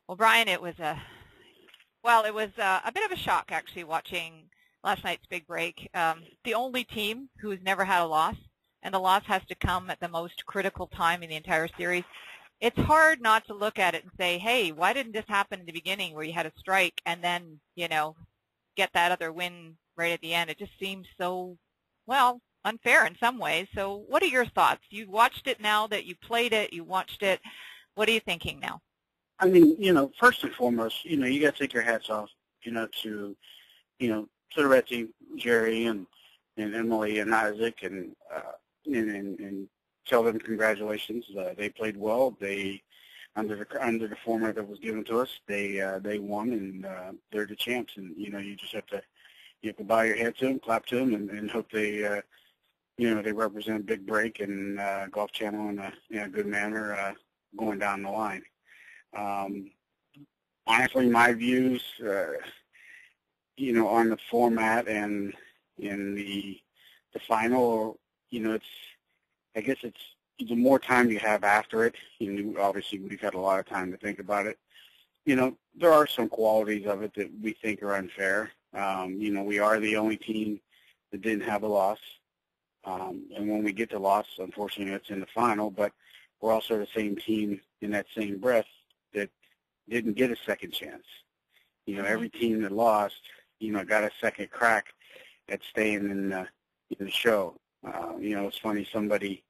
Well, Brian, it was a bit of a shock actually watching last night's big break. The only team who's never had a loss, and the loss has to come at the most critical time in the entire series. It's hard not to look at it and say, hey, why didn't this happen in the beginning where you had a strike and then, get that other win right at the end? It just seems so, well, unfair in some ways. So what are your thoughts? You watched it now that you played it, you watched it. What are you thinking now? I mean, first and foremost, you got to take your hats off, to the red team, Jerry and Emily and Isaac, and tell them congratulations. They played well. They under the format that was given to us, they won, and they're the champs. And you just have to bow your head to them, clap to them, and hope they they represent Big Break and Golf Channel in a good manner going down the line. Honestly, my views, on the format and in the final, I guess it's the more time you have after it. Obviously, we've had a lot of time to think about it. There are some qualities of it that we think are unfair. We are the only team that didn't have a loss. And when we get the loss, unfortunately, it's in the final, but we're also the same team in that same breath that didn't get a second chance. Every team that lost, got a second crack at staying in the show. It's funny, somebody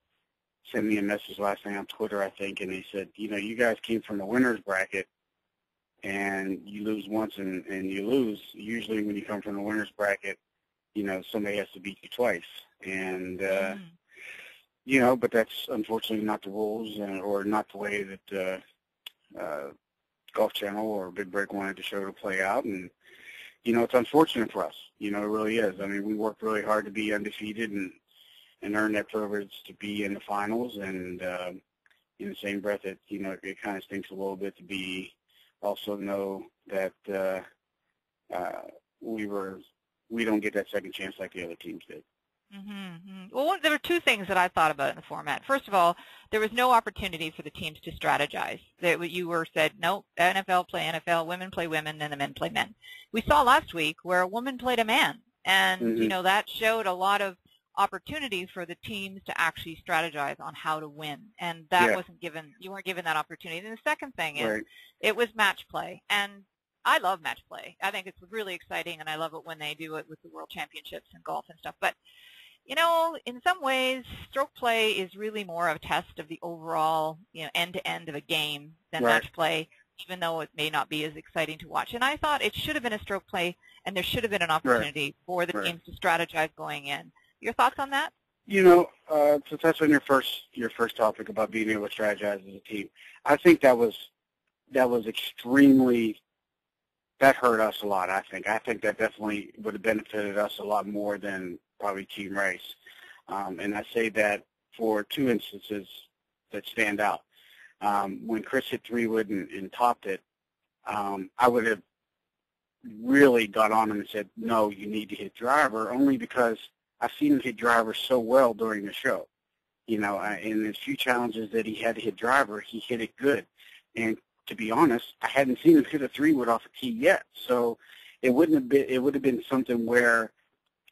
sent me a message last night on Twitter, I think, and they said, you guys came from the winner's bracket, and you lose once and you lose. Usually when you come from the winner's bracket, somebody has to beat you twice. And, but that's unfortunately not the rules or not the way that Golf Channel or Big Break wanted the show to play out. And, it's unfortunate for us. It really is. I mean, we worked really hard to be undefeated and earn that privilege to be in the finals. And in the same breath, it kind of stinks a little bit to be also know that we don't get that second chance like the other teams did. Mm-hmm. Well, there were two things that I thought about in the format. First of all, there was no opportunity for the teams to strategize. You were said, no, NFL play NFL, women play women, and the men play men. We saw last week where a woman played a man, and, that showed a lot of opportunity for the teams to actually strategize on how to win, and that wasn't given. You weren't given that opportunity. And the second thing is it was match play, and I love match play. I think it's really exciting, and I love it when they do it with the World Championships and golf and stuff. But in some ways, stroke play is really more of a test of the overall, end-to-end of a game than match play, even though it may not be as exciting to watch. And I thought it should have been a stroke play, and there should have been an opportunity for the teams to strategize going in. Your thoughts on that? To touch on your first topic about being able to strategize as a team, I think that was extremely. That hurt us a lot, I think. I think that definitely would have benefited us a lot more than probably Team Race. And I say that for two instances that stand out. When Chris hit 3-wood and topped it, I would have really got on him and said, no, you need to hit driver, only because I've seen him hit driver so well during the show. In the few challenges that he had to hit driver, he hit it good. And to be honest, I hadn't seen him hit a 3-wood off a tee yet. So it would have been something where,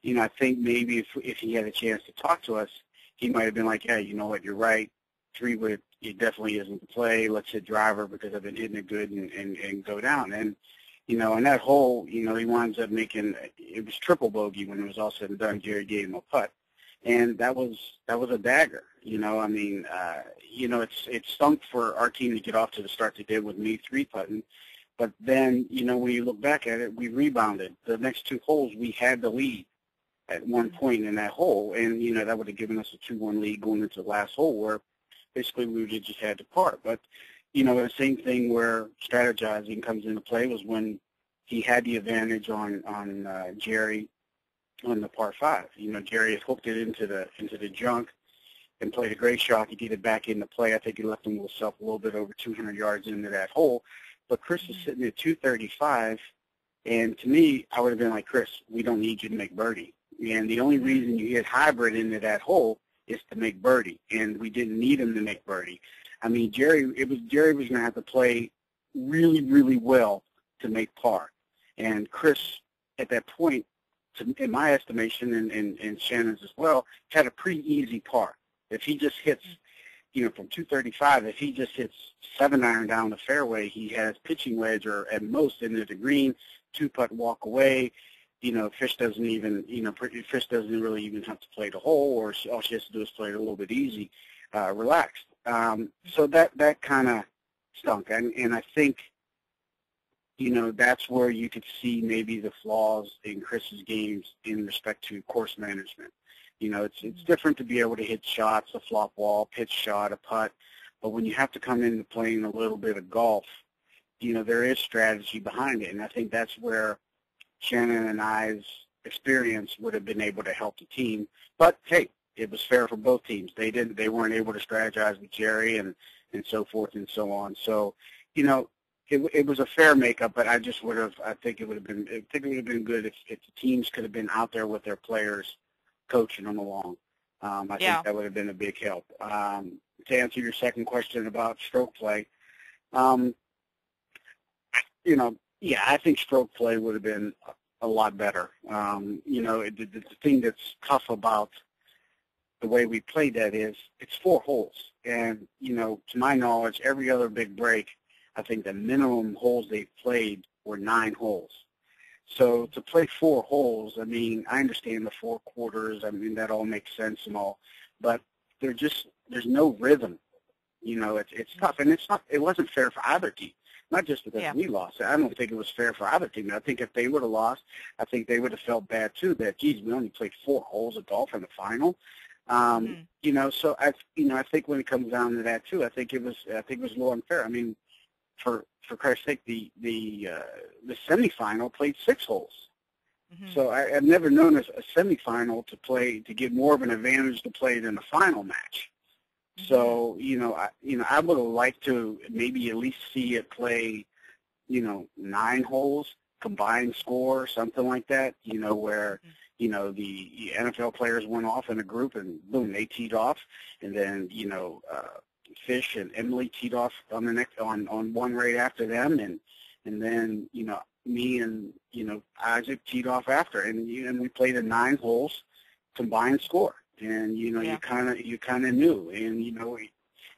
I think maybe if he had a chance to talk to us, he might have been like, yeah, you know what, you're right. 3-wood, it definitely isn't the play. Let's hit driver because I've been hitting it good and go down. And, in that hole, he winds up making, it was triple bogey when it was all said and done. Jerry gave him a putt. And that was a dagger. It stunk for our team to get off to the start they did with me 3-putting. But then, when you look back at it, we rebounded. The next two holes, we had the lead at one point in that hole. And, that would have given us a 2-1 lead going into the last hole where basically we would have just had to part. But, the same thing where strategizing comes into play was when he had the advantage on Jerry on the par 5. Jerry had hooked it into the junk and played a great shot to get it back into play. I think he left himself a little bit over 200 yards into that hole. But Chris is sitting at 235, and to me, I would have been like, Chris, we don't need you to make birdie. And the only reason you hit hybrid into that hole is to make birdie, and we didn't need him to make birdie. I mean, Jerry was going to have to play really, really well to make par. And Chris, at that point, in my estimation, and Shannon's as well, had a pretty easy par. If he just hits, from 235, if he just hits 7-iron down the fairway, he has pitching wedge or at most into the green, 2-putt walk away. Fish doesn't really even have to play the hole, or all she has to do is play it a little bit easy, relaxed. So that kind of stunk, and I think, that's where you could see maybe the flaws in Chris's games in respect to course management. It's different to be able to hit shots, a flop wall, pitch shot, a putt, but when you have to come into playing a little bit of golf, there is strategy behind it, and I think that's where Shannon and I's experience would have been able to help the team. But hey, it was fair for both teams. They weren't able to strategize with Jerry and so forth and so on. So, it was a fair makeup, but I think it would have been good if the teams could have been out there with their players, coaching them along. I think that would have been a big help. To answer your second question about stroke play, I think stroke play would have been a lot better. The thing that's tough about the way we played that is it's 4 holes. And, to my knowledge, every other big break, I think the minimum holes they've played were 9 holes. So to play 4 holes, I understand the 4 quarters. That all makes sense and all. But there's no rhythm. It's tough. And it wasn't fair for either team. Not just because we lost. I don't think it was fair for either team. I think if they would have lost, I think they would have felt bad too. That geez, we only played 4 holes of golf in the final. So I think when it comes down to that too, I think it was a little unfair. For Christ's sake, the semifinal played 6 holes. So I've never known a semifinal to get more of an advantage to play than a final match. So, I would have liked to maybe at least see it play, 9 holes, combined score, something like that, where, the NFL players went off in a group and boom, they teed off. And then, Fish and Emily teed off on the next, on one right after them. And then, me and, Isaac teed off after. And we played a 9 holes combined score. And you kind of knew, and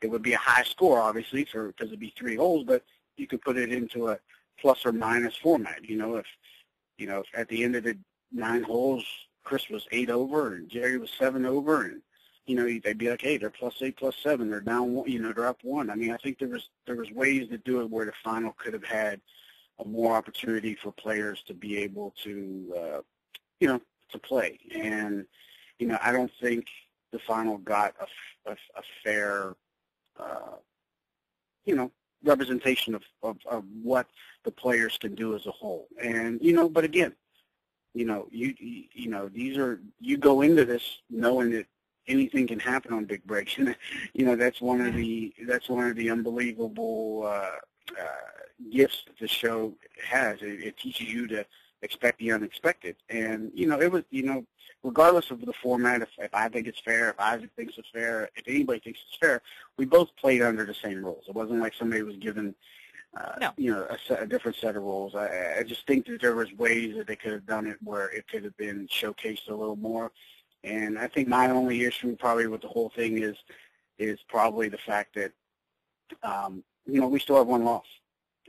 it would be a high score obviously because it'd be 3 holes, but you could put it into a plus or minus format. If at the end of the 9 holes, Chris was 8 over and Jerry was 7 over, and they'd be like, hey, they're +8, +7, they're down 1, they're up 1. I think there was ways to do it where the final could have had a more opportunity for players to be able to to play. And I don't think the final got a fair, representation of what the players can do as a whole. And but again, you go into this knowing that anything can happen on big breaks. That's one of the unbelievable gifts that the show has. It teaches you to expect the unexpected. And it was regardless of the format, if I think it's fair, if Isaac thinks it's fair, if anybody thinks it's fair, we both played under the same rules. It wasn't like somebody was given, a different set of rules. I just think that there was ways that they could have done it where it could have been showcased a little more. And I think my only issue probably with the whole thing is probably the fact that, we still have 1 loss.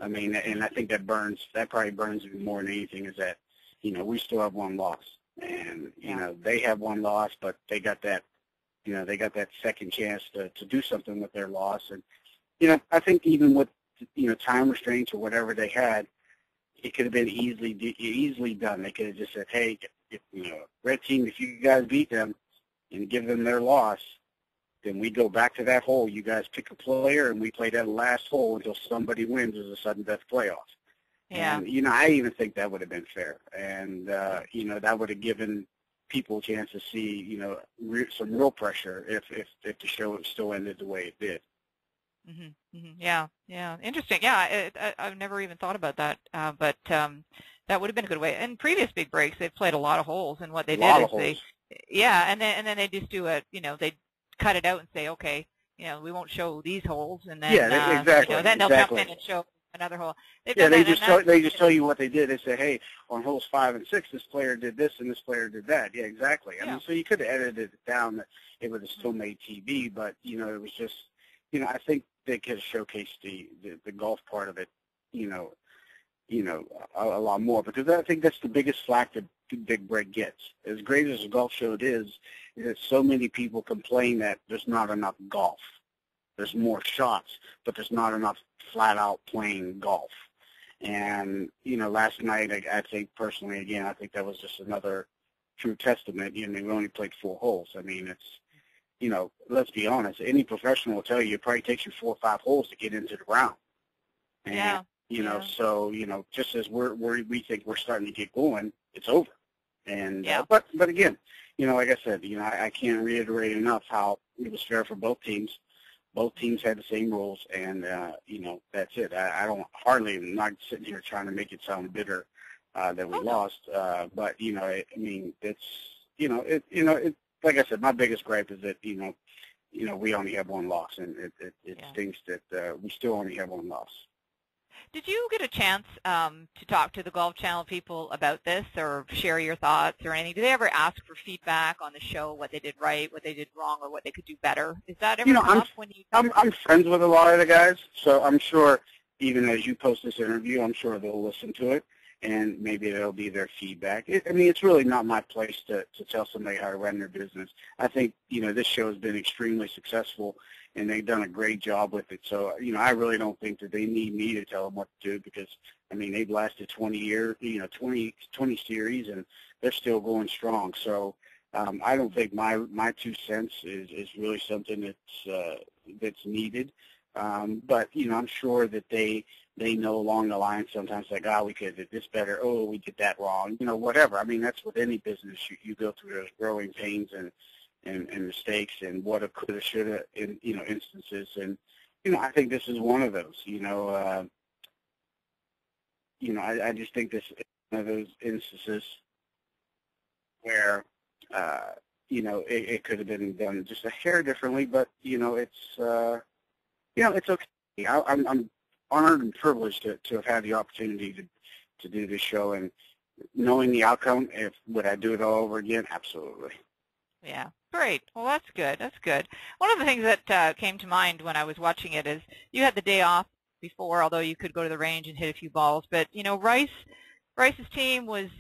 And I think that probably burns even more than anything is that, we still have 1 loss. And, they have 1 loss, but they got that, second chance to do something with their loss. And, I think even with, time restraints or whatever they had, it could have been easily done. They could have just said, hey, red team, if you guys beat them and give them their loss, then we go back to that hole. You guys pick a player, and we play that last hole until somebody wins as a sudden death playoff. Yeah. And, I even think that would have been fair. And, that would have given people a chance to see, some real pressure if the show still ended the way it did. Yeah. Interesting. Yeah, I've never even thought about that, but that would have been a good way. In previous big breaks, they've played a lot of holes, and what they did is and then they just do they cut it out and say, okay, we won't show these holes, and then exactly. Then they'll jump in and show another hole. They've Yeah, done that, they just tell you what they did. They say, hey, on holes 5 and 6, this player did this and this player did that. Yeah, exactly. I yeah. mean, so you could have edited it down that it would have still made TV, but it was just, I think they could have showcased the golf part of it, a lot more, because I think that's the biggest slack that Big Break gets. As great as a golf show it is that so many people complain that there's not enough golf. There's more shots, but there's not enough flat-out playing golf. And, last night, I think personally, again, I think that was just another true testament. We only played 4 holes. I mean, it's, let's be honest, any professional will tell you it probably takes you 4 or 5 holes to get into the round. And, yeah. So, just as we think we're starting to get going, it's over. And, yeah. But again, like I said, I can't reiterate enough how it was fair for both teams. Both teams had the same rules, and that's it. I don't I'm not sitting here trying to make it sound bitter that we lost, but I mean, it's like I said, my biggest gripe is that we only have 1 loss, and it stinks that we still only have 1 loss. Did you get a chance to talk to the Golf Channel people about this, or share your thoughts or anything? Did they ever ask for feedback on the show, what they did right, what they did wrong, or what they could do better? Is that ever come up when you? I'm friends with a lot of the guys, so I'm sure even as you post this interview, I'm sure they'll listen to it, and maybe that'll be their feedback. I mean, it's really not my place to tell somebody how to run their business. I think this show has been extremely successful, and they've done a great job with it. So, I really don't think that they need me to tell them what to do, because, I mean, they've lasted 20 years, 20 series, and they're still going strong. So I don't think my 2 cents is really something that's needed. But, I'm sure that they know along the line sometimes, like, we could have did this better, we did that wrong, whatever. I mean, that's with any business. You go through those growing pains and mistakes and what have, could have, should have, instances. And, I think this is one of those, I just think this is one of those instances where, it could have been done just a hair differently, but, it's okay. I'm honored and privileged to have had the opportunity to do this show, and knowing the outcome, would I do it all over again? Absolutely. Yeah, great. Well, that's good. That's good. One of the things that came to mind when I was watching it is you had the day off before, although you could go to the range and hit a few balls. But, Rice's team was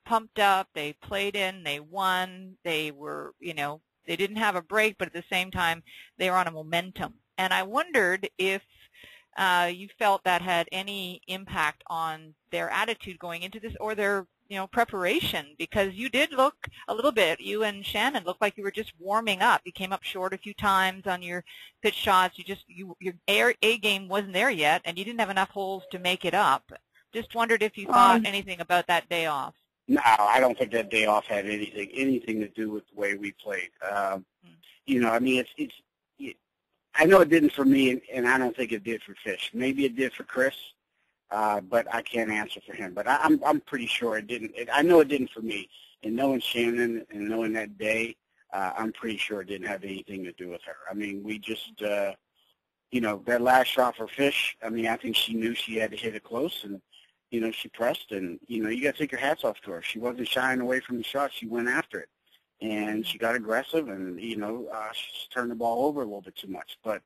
pumped up. They played in. They won. They were, they didn't have a break, but at the same time, they were on a momentum. And I wondered if you felt that had any impact on their attitude going into this, or their preparation, because you did look a little bit, you and Shannon looked like you were just warming up. You came up short a few times on your pitch shots. Your A game wasn't there yet, and you didn't have enough holes to make it up. Just wondered if you thought anything about that day off. No, I don't think that day off had anything to do with the way we played. I mean, I know it didn't for me, and I don't think it did for Fish. Maybe it did for Chris. But I can't answer for him. But I'm pretty sure it didn't. I know it didn't for me. And knowing Shannon and knowing that day, I'm pretty sure it didn't have anything to do with her. I mean, we just, that last shot for Fish, I mean, I think she knew she had to hit it close, and, she pressed. And, you got to take your hats off to her. She wasn't shying away from the shot. She went after it. And she got aggressive, and, she turned the ball over a little bit too much. But,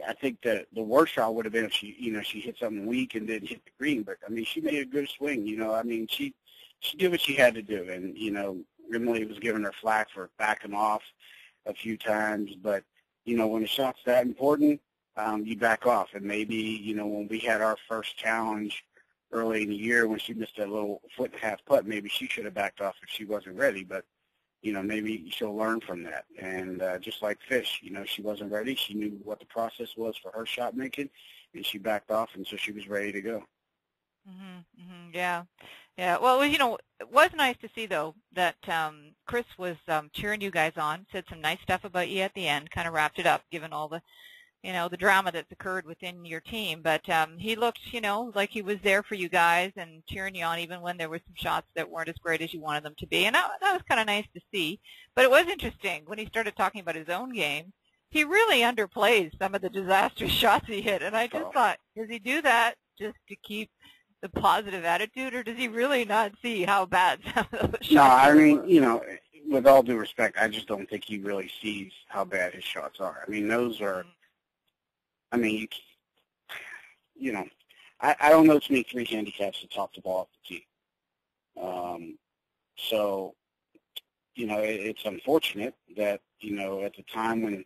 I think the worst shot would have been if she hit something weak and didn't hit the green. But, I mean, she made a good swing, I mean, she did what she had to do. And, Emily was giving her flack for backing off a few times. But, when a shot's that important, you back off. And maybe, when we had our first challenge early in the year when she missed that little 1.5 putt, maybe she should have backed off if she wasn't ready. But, maybe she'll learn from that. And just like Fish, she wasn't ready. She knew what the process was for her shot making, and she backed off, and so she was ready to go. Yeah. Well, it was nice to see, though, that Chris was cheering you guys on, said some nice stuff about you at the end, kind of wrapped it up, given all the the drama that's occurred within your team. But he looked, like he was there for you guys and cheering you on, even when there were some shots that weren't as great as you wanted them to be. And that was kind of nice to see. But it was interesting when he started talking about his own game. he really underplays some of the disastrous shots he hit, and I just thought, does he do that just to keep the positive attitude, or does he really not see how bad some of those shots No, I mean, were? you know, with all due respect, I just don't think he really sees how bad his shots are. I mean, those are, I mean, you know, I don't know too many three handicaps to top the ball off the tee. So, you know, it's unfortunate that, you know, at the time when,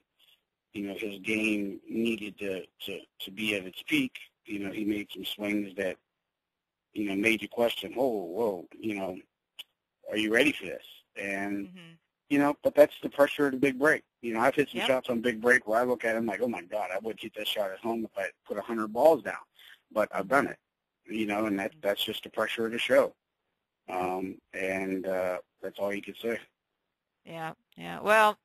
you know, his game needed to be at its peak, you know, he made some swings that, you know, made you question, whoa, you know, are you ready for this? And, you know, but that's the pressure of the big break. You know, I've hit some shots on big break where I look at him like, oh, my God, I would hit that shot at home if I put 100 balls down. But I've done it, you know, and that's just the pressure of the show. And that's all you can say. Yeah. Well,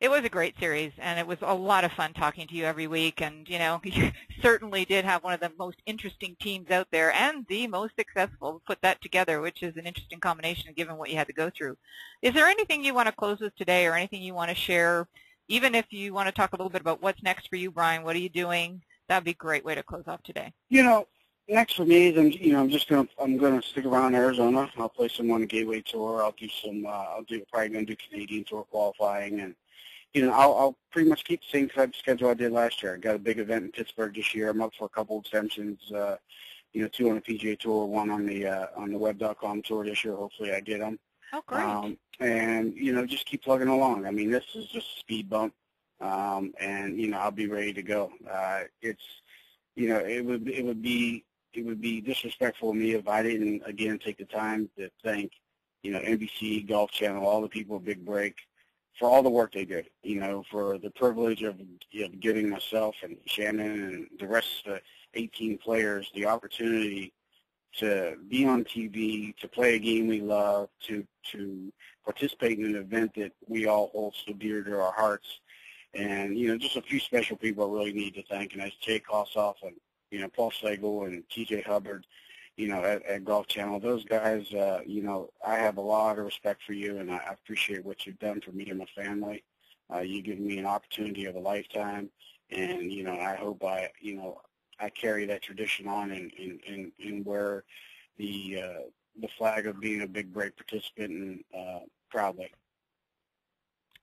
it was a great series, and it was a lot of fun talking to you every week. And, you know, you certainly did have one of the most interesting teams out there and the most successful. Put that together, which is an interesting combination given what you had to go through. Is there anything you want to close with today or anything you want to share, even if you want to talk a little bit about what's next for you, Brian? What are you doing? That would be a great way to close off today. You know, next for me is I'm gonna stick around Arizona. I'll play some on the Gateway Tour. I'll do probably gonna do Canadian Tour qualifying, and you know I'll pretty much keep the same type of schedule I did last year. I got a big event in Pittsburgh this year. I'm up for a couple exemptions. You know, 2 on the PGA Tour, 1 on the Web.com Tour this year. Hopefully I get them. Oh, great. And you know, just keep plugging along. I mean, this is just a speed bump. And you know, I'll be ready to go. It's, you know, it would be disrespectful of me if I didn't again take the time to thank, you know, NBC, Golf Channel, all the people at Big Break for all the work they did. You know, for the privilege of giving myself and Shannon and the rest of the 18 players the opportunity to be on TV, to play a game we love, to participate in an event that we all hold so dear to our hearts. And, you know, just a few special people I really need to thank, and that's Jay Kossoff and, you know, Paul Slagle and TJ Hubbard, you know, at Golf Channel. Those guys, you know, I have a lot of respect for you, and I appreciate what you've done for me and my family. You've given me an opportunity of a lifetime, and, you know, I hope I carry that tradition on and wear the flag of being a Big Break participant and proudly.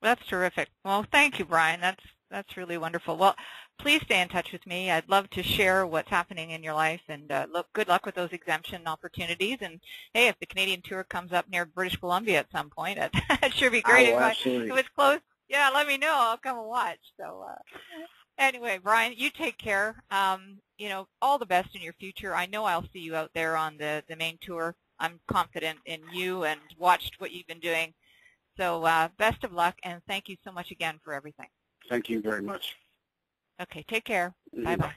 That's terrific. Well, thank you, Brian. That's really wonderful. Well, please stay in touch with me. I'd love to share what's happening in your life, and good luck with those exemption opportunities. And hey, if the Canadian Tour comes up near British Columbia at some point, it'd sure be great. If it's close, yeah, let me know. I'll come and watch. So anyway, Brian, you take care. You know, all the best in your future. I know I'll see you out there on the main tour. I'm confident in you and watched what you've been doing. So best of luck, and thank you so much again for everything. Thank you very much. Okay, take care. Bye-bye.